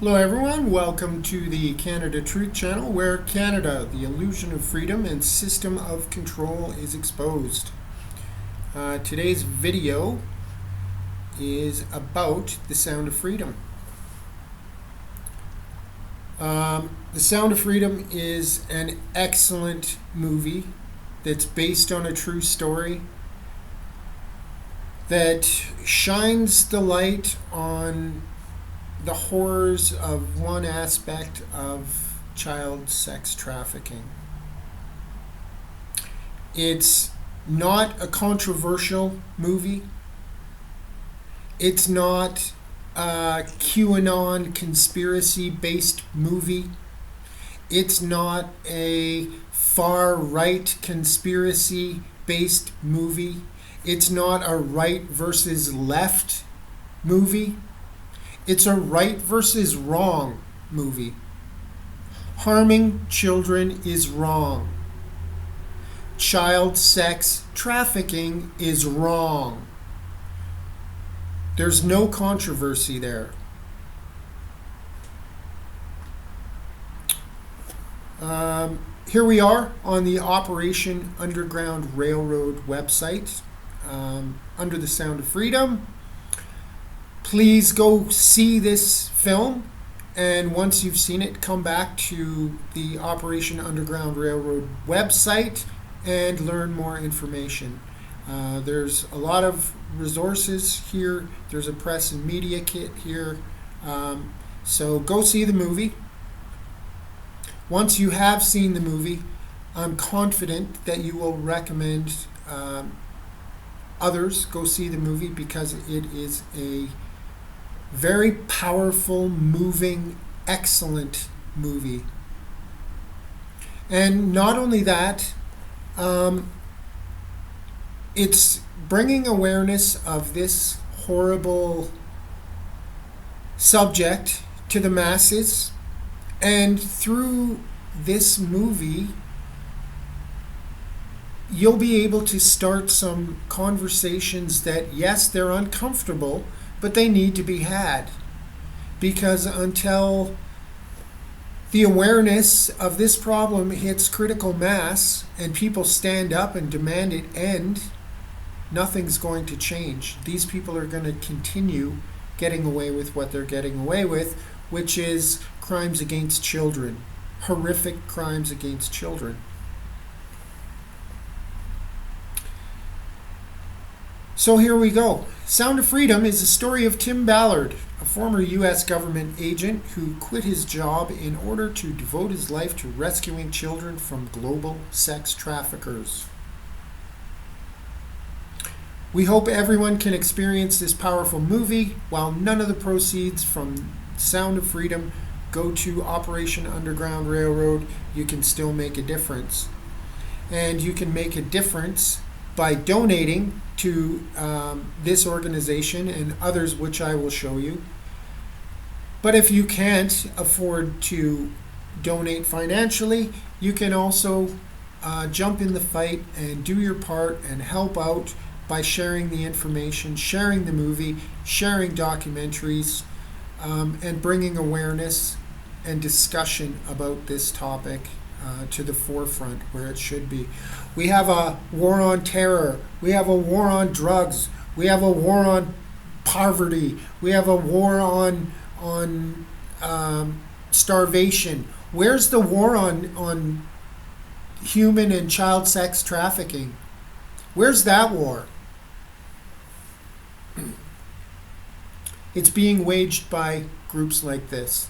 Hello everyone, welcome to the Canada Truth Channel, where Canada, the illusion of freedom and system of control is exposed. Today's video is about The Sound of Freedom. The Sound of Freedom is an excellent movie that's based on a true story that shines the light on the horrors of one aspect of child sex trafficking. It's not a controversial movie. It's not a QAnon conspiracy-based movie. It's not a far-right conspiracy-based movie. It's not a right versus left movie. It's a right versus wrong movie. Harming children is wrong. Child sex trafficking is wrong. There's no controversy there. Here we are on the Operation Underground Railroad website under The Sound of Freedom. Please go see this film, and once you've seen it, come back to the Operation Underground Railroad website and learn more information. There's a lot of resources here. There's a press and media kit here. So go see the movie. Once you have seen the movie, I'm confident that you will recommend others go see the movie, because it is a very powerful, moving, excellent movie. And not only that, it's bringing awareness of this horrible subject to the masses. And through this movie, you'll be able to start some conversations that, yes, they're uncomfortable, but they need to be had, because until the awareness of this problem hits critical mass and people stand up and demand it end, nothing's going to change. These people are going to continue getting away with what they're getting away with, which is crimes against children, horrific crimes against children. So here we go. Sound of Freedom is the story of Tim Ballard, a former U.S. government agent who quit his job in order to devote his life to rescuing children from global sex traffickers. We hope everyone can experience this powerful movie. While none of the proceeds from Sound of Freedom go to Operation Underground Railroad, you can still make a difference. And you can make a difference by donating to this organization and others, which I will show you. But if you can't afford to donate financially, you can also jump in the fight and do your part and help out by sharing the information, sharing the movie, sharing documentaries, and bringing awareness and discussion about this topic to the forefront where it should be. We have a war on terror. We have a war on drugs. We have a war on poverty. We have a war on starvation. Where's the war on human and child sex trafficking? Where's that war? It's being waged by groups like this.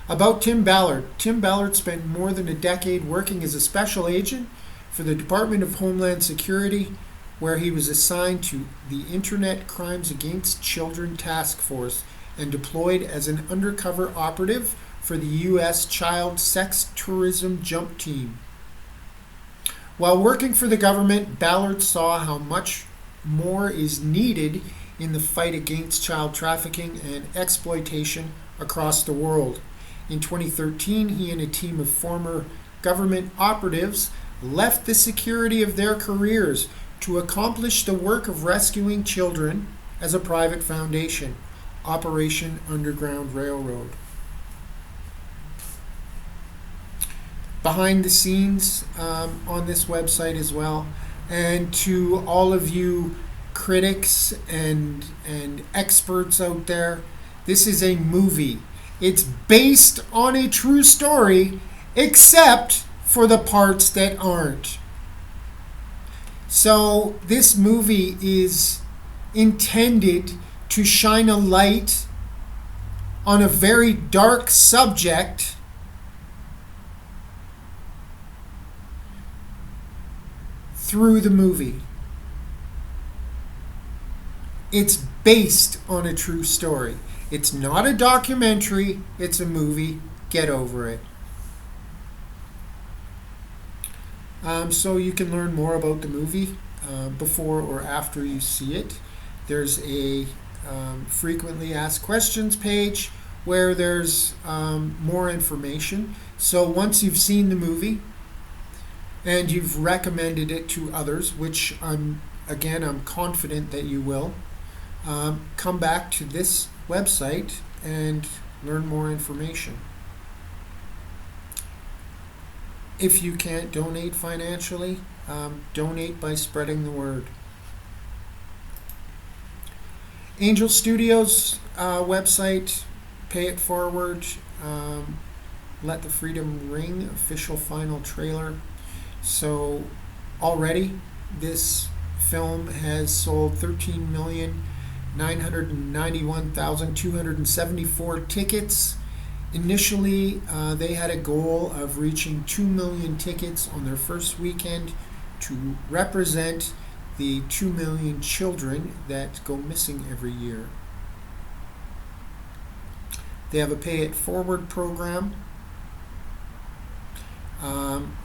About Tim Ballard. Tim Ballard spent more than a decade working as a special agent for the Department of Homeland Security, where he was assigned to the Internet Crimes Against Children Task Force and deployed as an undercover operative for the U.S. Child Sex Tourism Jump Team. While working for the government, Ballard saw how much more is needed in the fight against child trafficking and exploitation across the world. In 2013, he and a team of former government operatives left the security of their careers to accomplish the work of rescuing children as a private foundation, Operation Underground Railroad. Behind the scenes on this website as well. And to all of you critics and experts out there, this is a movie. It's based on a true story, except for the parts that aren't. So this movie is intended to shine a light on a very dark subject through the movie. It's based on a true story. It's not a documentary, it's a movie. Get over it. So you can learn more about the movie before or after you see it. There's a frequently asked questions page where there's more information. So once you've seen the movie and you've recommended it to others, which I'm confident that you will, come back to this website and learn more information. If you can't donate financially, donate by spreading the word. Angel Studios website, Pay It Forward, Let the Freedom Ring, official final trailer. So already this film has sold 13,991,274 tickets. Initially, they had a goal of reaching 2 million tickets on their first weekend to represent the 2 million children that go missing every year. They have a Pay It Forward program.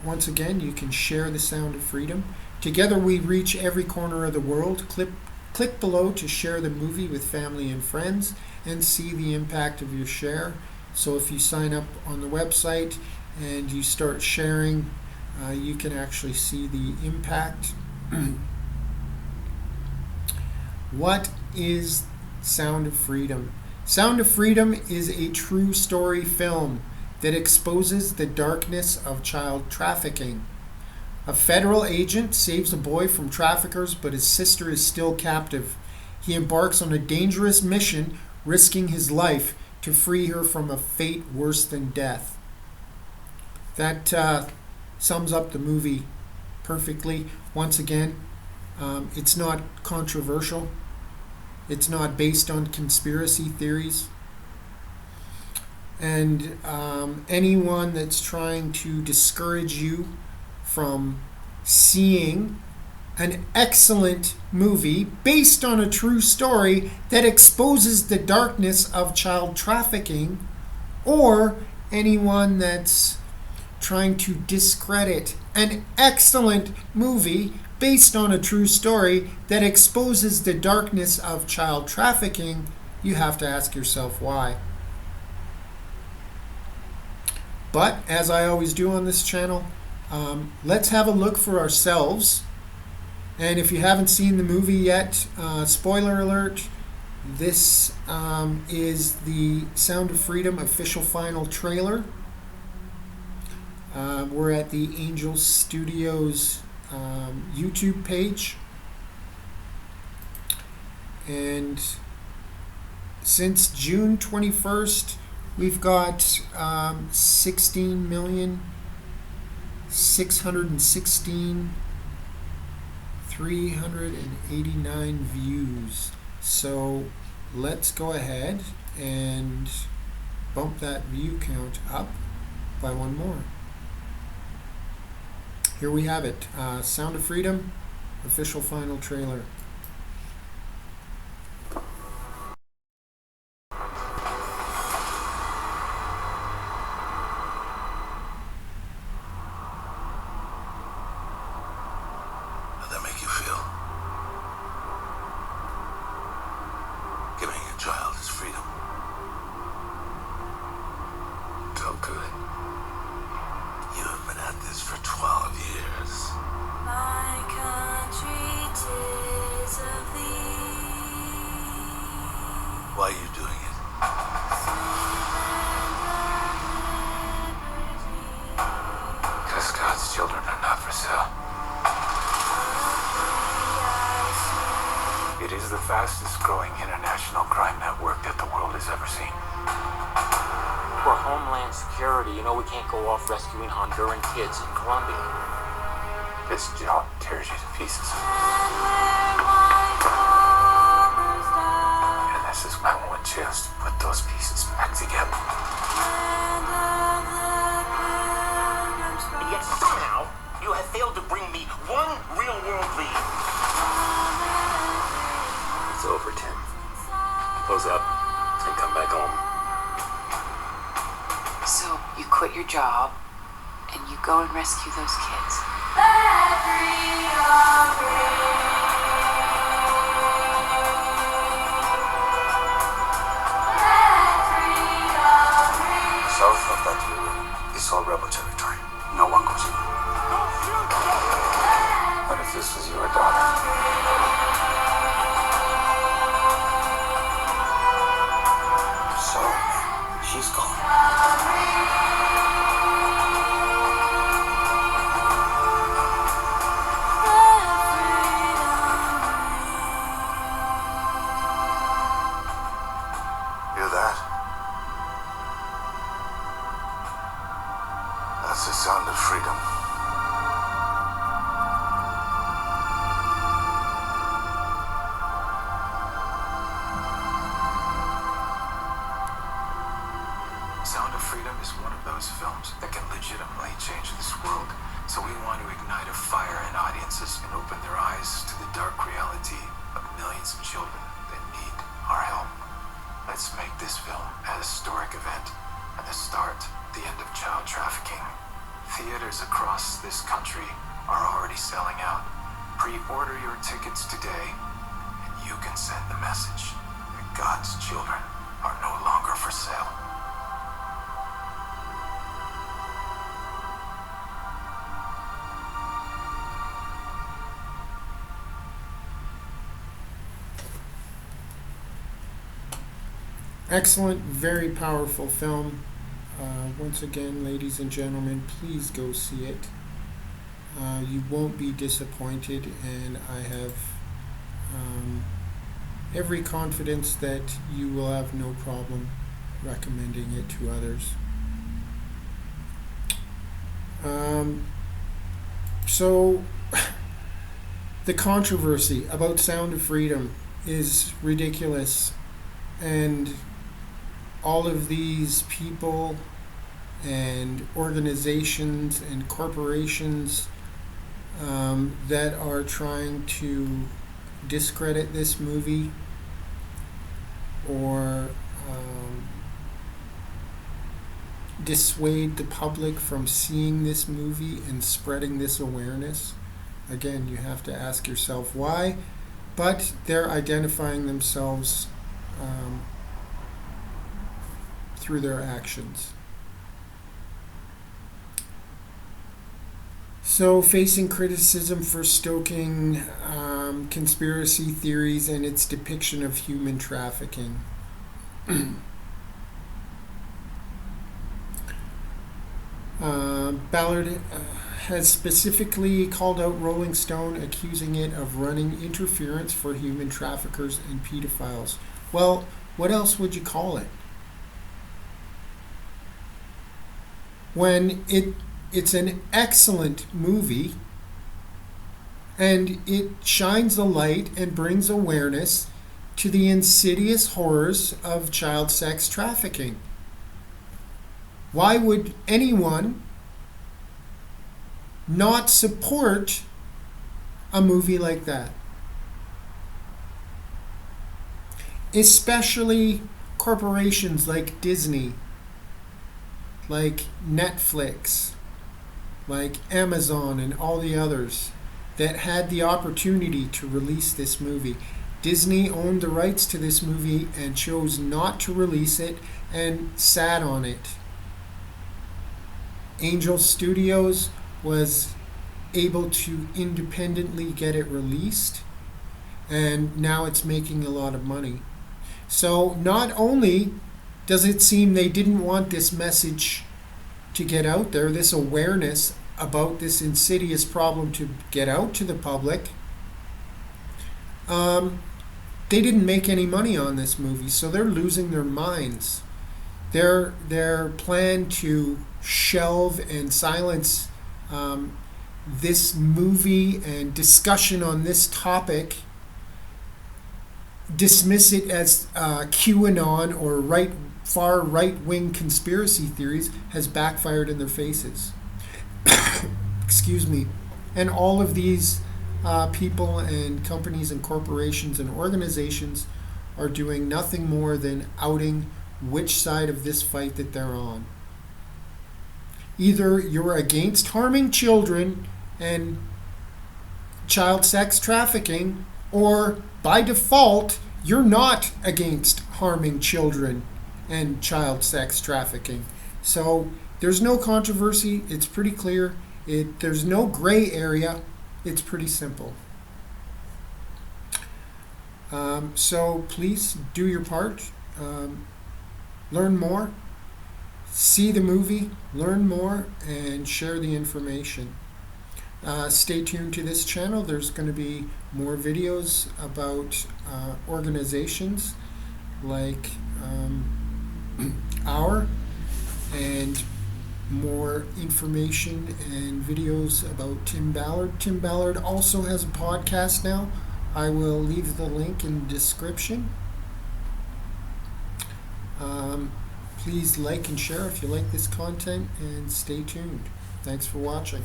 Once again, you can share the sound of freedom. Together we reach every corner of the world. Click below to share the movie with family and friends and see the impact of your share. So if you sign up on the website and you start sharing, you can actually see the impact. What is Sound of Freedom? Sound of Freedom is a true story film that exposes the darkness of child trafficking. A federal agent saves a boy from traffickers, but his sister is still captive. He embarks on a dangerous mission, risking his life to free her from a fate worse than death. That sums up the movie perfectly. Once again, it's not controversial. It's not based on conspiracy theories. And anyone that's trying to discourage you from seeing an excellent movie based on a true story that exposes the darkness of child trafficking, or anyone that's trying to discredit an excellent movie based on a true story that exposes the darkness of child trafficking, you have to ask yourself why. But as I always do on this channel, let's have a look for ourselves. And if you haven't seen the movie yet, spoiler alert, this is the Sound of Freedom official final trailer. We're at the Angel Studios YouTube page. And since June 21st, we've got 16,616,389 views. So let's go ahead and bump that view count up by one more. Here we have it. Sound of Freedom, official final trailer. How'd that make you feel? Giving a child his freedom. Felt good. You've been at this for 12 years. My country did. Why are you doing it? Because God's children are not for sale. It is the fastest growing international crime network that the world has ever seen. For Homeland Security, you know we can't go off rescuing Honduran kids in Colombia. This job tears you to pieces. And this is my one chance to put those pieces back together. And yet somehow, you have failed to bring me one real-world lead. It's over, Tim. Close up and come back home. So you quit your job and you go and rescue those kids. South of that river is all rebel territory. No one goes in. What if this was your daughter? So, she's gone. Hear that? That's the sound of freedom. Sound of Freedom is one of those films that can legitimately change this world. So we want to ignite a fire in audiences and open their eyes to the dark reality of millions of children that need our help. Let's make this film a historic event and the start, the end of child trafficking. Theaters across this country are already selling out. Pre-order your tickets today and you can send the message that God's children are no longer for sale. Excellent, very powerful film. Once again, ladies and gentlemen, please go see it. You won't be disappointed, and I have every confidence that you will have no problem recommending it to others. So, the controversy about Sound of Freedom is ridiculous, and all of these people and organizations and corporations that are trying to discredit this movie or dissuade the public from seeing this movie and spreading this awareness. Again, you have to ask yourself why, but they're identifying themselves through their actions. So, facing criticism for stoking conspiracy theories and its depiction of human trafficking. Ballard has specifically called out Rolling Stone, accusing it of running interference for human traffickers and pedophiles. Well, what else would you call it? When it's an excellent movie and it shines a light and brings awareness to the insidious horrors of child sex trafficking. Why would anyone not support a movie like that? Especially corporations like Disney, like Netflix, like Amazon and all the others that had the opportunity to release this movie. Disney owned the rights to this movie and chose not to release it and sat on it. Angel Studios was able to independently get it released, and now it's making a lot of money. So not only does it seem they didn't want this message to get out there, this awareness about this insidious problem to get out to the public, they didn't make any money on this movie, so they're losing their minds. Their plan to shelve and silence this movie and discussion on this topic, dismiss it as QAnon or far right-wing conspiracy theories, has backfired in their faces. Excuse me. And all of these people and companies and corporations and organizations are doing nothing more than outing which side of this fight that they're on. Either you're against harming children and child sex trafficking, or by default, you're not against harming children and child sex trafficking. So there's no controversy. It's pretty clear. There's no gray area. It's pretty simple. So please do your part. Learn more. See the movie. Learn more and share the information. Stay tuned to this channel. There's going to be more videos about organizations like our, and more information and videos about Tim Ballard. Tim Ballard also has a podcast now. I will leave the link in the description. Please like and share if you like this content, and stay tuned. Thanks for watching.